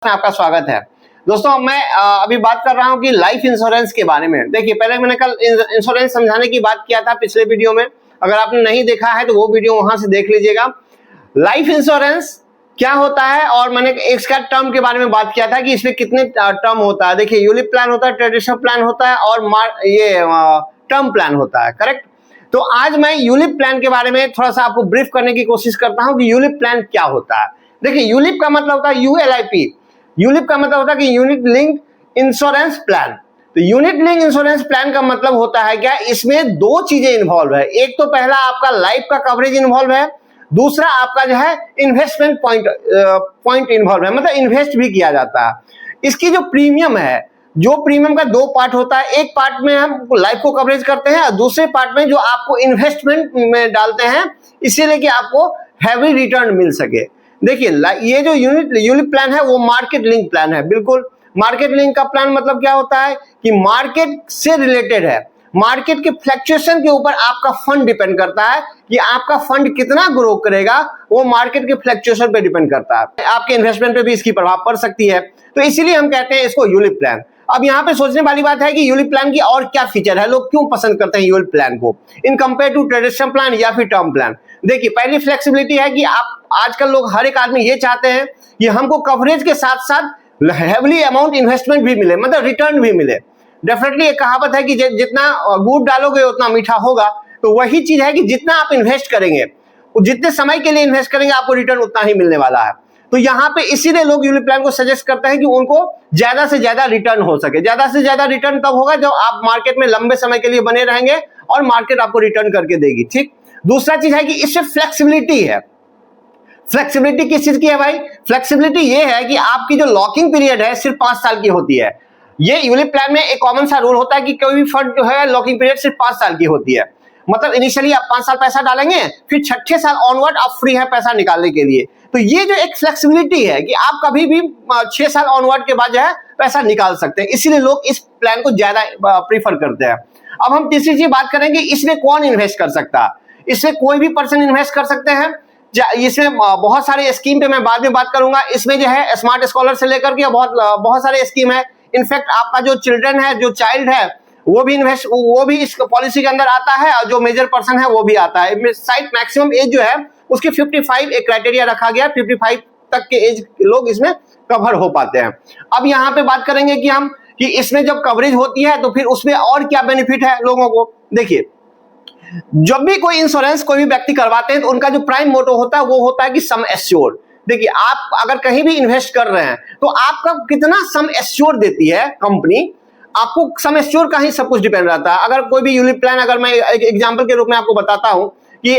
में आपका स्वागत है। दोस्तों मैं अभी बात कर रहा हूं कि लाइफ इंश्योरेंस के बारे में। देखिए पहले मैंने कल इंश्योरेंस समझाने की बात किया था पिछले वीडियो में, अगर आपने नहीं देखा है तो वो वीडियो वहां से देख लीजिएगा। लाइफ इंश्योरेंस क्या होता है और मैंने इसका टर्म के बारे में बात किया था कि इसमें कितने टर्म होता है। देखिए यूलिप प्लान होता है, ट्रेडिशनल प्लान होता है और ये टर्म प्लान होता है, करेक्ट। तो आज मैं यूलिप प्लान के बारे में थोड़ा सा आपको ब्रीफ करने की कोशिश करता हूं कि यूलिप प्लान क्या होता है। देखिए यूलिप का मतलब होता है ULIP। यूलिप का मतलब होता है कि यूनिट लिंक इंश्योरेंस प्लान। तो यूनिट लिंक इंश्योरेंस प्लान का मतलब होता है क्या, इसमें दो चीजें इन्वॉल्व है। एक तो पहला आपका लाइफ का कवरेज इन्वॉल्व है, दूसरा आपका जो है इन्वेस्टमेंट पॉइंट इन्वॉल्व है, मतलब इन्वेस्ट भी किया जाता है। इसकी जो प्रीमियम है, जो प्रीमियम का दो पार्ट होता है, एक पार्ट में हम लाइफ को कवरेज करते हैं और दूसरे पार्ट में जो आपको इन्वेस्टमेंट में डालते हैं, इसीलिए कि आपको हैवी रिटर्न मिल सके। देखिए ये जो यूलिप प्लान है वो मार्केट लिंक प्लान है। बिल्कुल मार्केट लिंक का प्लान मतलब क्या होता है कि मार्केट से रिलेटेड है, मार्केट के फ्लक्चुएशन के ऊपर आपका फंड डिपेंड करता है कि आपका फंड कितना ग्रो करेगा, वो मार्केट के फ्लक्चुएशन पे डिपेंड करता है। आपके इन्वेस्टमेंट पे भी इसकी प्रभाव पड़ सकती है, तो इसीलिए हम कहते हैं इसको यूलिप प्लान। अब यहाँ पे सोचने वाली बात है कि यूलिप प्लान की और क्या फीचर है, लोग क्यों पसंद करते हैं यूलिप प्लान को in compare to traditional plan या फिर टर्म प्लान। देखिए पहली फ्लेक्सिबिलिटी है कि आप आजकल लोग हर एक आदमी ये चाहते हैं कि हमको कवरेज के साथ साथ हेवली अमाउंट इन्वेस्टमेंट भी मिले, मतलब रिटर्न भी मिले। डेफिनेटली एक कहावत है कि जितना गुड़ डालोगे उतना मीठा होगा, तो वही चीज है कि जितना आप इन्वेस्ट करेंगे, जितने समय के लिए इन्वेस्ट करेंगे, आपको रिटर्न उतना ही मिलने वाला है। तो यहाँ पे इसीलिए लोग यूलिप प्लान को सजेस्ट करते हैं कि उनको ज्यादा से ज्यादा रिटर्न हो सके। ज्यादा से ज्यादा रिटर्न तब होगा जब आप मार्केट में लंबे समय के लिए बने रहेंगे और मार्केट आपको रिटर्न करके देगी, ठीक। दूसरा चीज है कि इससे फ्लेक्सिबिलिटी है। फ्लेक्सिबिलिटी किस चीज की है भाई? फ्लेक्सिबिलिटी ये है कि आपकी जो लॉकिंग पीरियड है सिर्फ 5 साल की होती है। ये यूलिप प्लान में एक कॉमन सा रूल होता है कि कोई भी फंड जो है लॉकिंग पीरियड सिर्फ 5 साल की होती है। मतलब इनिशियली आप 5 साल पैसा डालेंगे, फिर 6ठे साल ऑनवर्ड आप फ्री है पैसा निकालने के लिए। तो ये जो एक फ्लेक्सिबिलिटी है कि आप कभी भी 6 साल ऑनवर्ड के बाद जो है पैसा निकाल सकते हैं, इसीलिए लोग इस प्लान को ज्यादा प्रीफर करते हैं। अब हम तीसरी चीज बात करेंगे, इसमें कौन इन्वेस्ट कर सकता है। इसमें कोई भी पर्सन इन्वेस्ट कर सकते हैं। इसमें बहुत सारे स्कीम पे मैं बाद में बात करूंगा। इसमें जो है स्मार्ट स्कॉलर से लेकर के बहुत सारे स्कीम है। इनफैक्ट आपका जो चिल्ड्रन है, जो चाइल्ड है, वो भी इस पॉलिसी के अंदर आता है, और जो मेजर पर्सन है वो भी आता है। साइड मैक्सिमम एज जो है उसकी 55 एक क्राइटेरिया रखा गया, 55 तक के एज लोग इसमें कवर हो पाते हैं। अब यहाँ पे बात करेंगे कि इसमें जब कवरेज होती है तो फिर उसमें और क्या बेनिफिट है लोगों को। देखिए जब भी कोई इंश्योरेंस कोई भी व्यक्ति करवाते हैं तो उनका जो प्राइम मोटो होता है वो होता है कि सम एश्योर्ड। देखिए आप अगर कहीं भी इन्वेस्ट कर रहे हैं तो आपका कितना सम एश्योर्ड देती है कंपनी, आपको सम एश्योर्ड का ही सब कुछ डिपेंड रहता है। अगर कोई भी यूलिप प्लान, अगर मैं एक एग्जांपल के रूप में आपको बताता हूं कि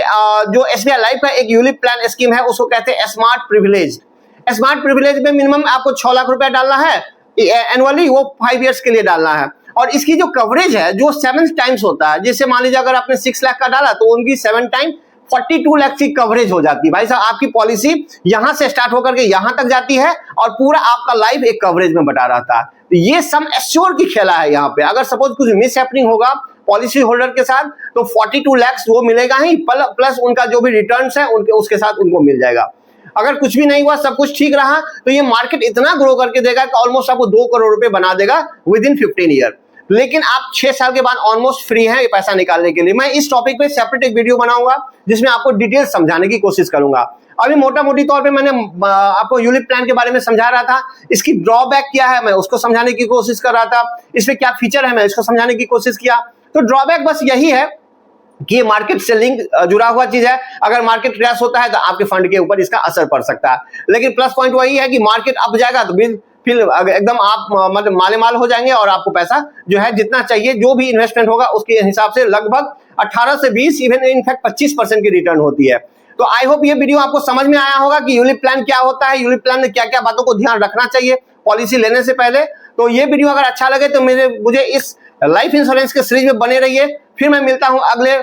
जो SBI लाइफ का एक यूलिप प्लान स्कीम है, उसको कहते हैं स्मार्ट प्रिविलेज। स्मार्ट प्रिविलेज में मिनिमम आपको 6 लाख रुपया डालना है एनुअली, वो 5 इयर्स के लिए डालना है। और इसकी जो कवरेज है जो 7 टाइम्स होता है, जैसे मान लीजिए अगर आपने 6 लाख का डाला तो उनकी 7 टाइम 42 लाख की कवरेज हो जाती है। भाई साहब आपकी पॉलिसी यहां से स्टार्ट होकर के यहां तक जाती है और पूरा आपका लाइफ एक कवरेज में बटा रहता है। तो ये सम एश्योर की खेला है यहाँ पे। अगर सपोज कुछ मिस हैपनिंग होगा पॉलिसी होल्डर के साथ तो 42 लाख वो मिलेगा ही, प्लस उनका जो भी रिटर्न्स है उनके उसके साथ उनको मिल जाएगा। अगर कुछ भी नहीं हुआ, सब कुछ ठीक रहा, तो ये मार्केट इतना ग्रो करके देगा कि ऑलमोस्ट आपको 2 करोड़ रुपए बना देगा विद इन 15 ईयर। लेकिन आप 6 साल के बाद ऑलमोस्ट फ्री हैं ये पैसा निकालने के लिए। मैं इस टॉपिक पे सेपरेट एक वीडियो बनाऊंगा जिसमें आपको डिटेल समझाने की कोशिश करूंगा। अभी मोटा मोटी तौर पे मैंने आपको यूलिप प्लान के बारे में समझा रहा था, इसकी ड्रॉबैक क्या है मैं उसको समझाने की कोशिश कर रहा था, इसमें क्या फीचर है मैं इसको समझाने की कोशिश किया। तो ड्रॉबैक बस यही है कि ये मार्केट से लिंक जुड़ा हुआ चीज है। अगर मार्केट क्रैश होता है तो आपके फंड के ऊपर इसका असर पड़ सकता है। लेकिन प्लस पॉइंट वही है कि मार्केट अप जाएगा तो फिर एकदम आप मतलब मालेमाल हो जाएंगे और आपको पैसा जो है जितना चाहिए, जो भी इन्वेस्टमेंट होगा उसके हिसाब से लगभग 18 से 20 इवन इनफैक्ट 25% की रिटर्न होती है। तो आई होप ये वीडियो आपको समझ में आया होगा कि यूलिप प्लान क्या होता है, यूलिप प्लान में क्या क्या बातों को ध्यान रखना चाहिए पॉलिसी लेने से पहले। तो ये वीडियो अगर अच्छा लगे तो मुझे इस लाइफ इंश्योरेंस के सीरीज में बने रहिए। फिर मैं मिलता हूं अगले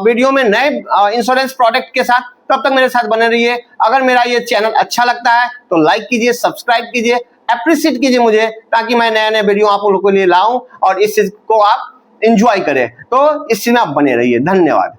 वीडियो में नए इंश्योरेंस प्रोडक्ट के साथ। तब तक मेरे साथ बने रहिए। अगर मेरा ये चैनल अच्छा लगता है तो लाइक कीजिए, सब्सक्राइब कीजिए, अप्रिशिएट कीजिए मुझे, ताकि मैं नए नए वीडियो आप लोगों के लिए लाऊं और इस चीज को आप एंजॉय करें। तो इस चीज में आप बने रहिए। धन्यवाद।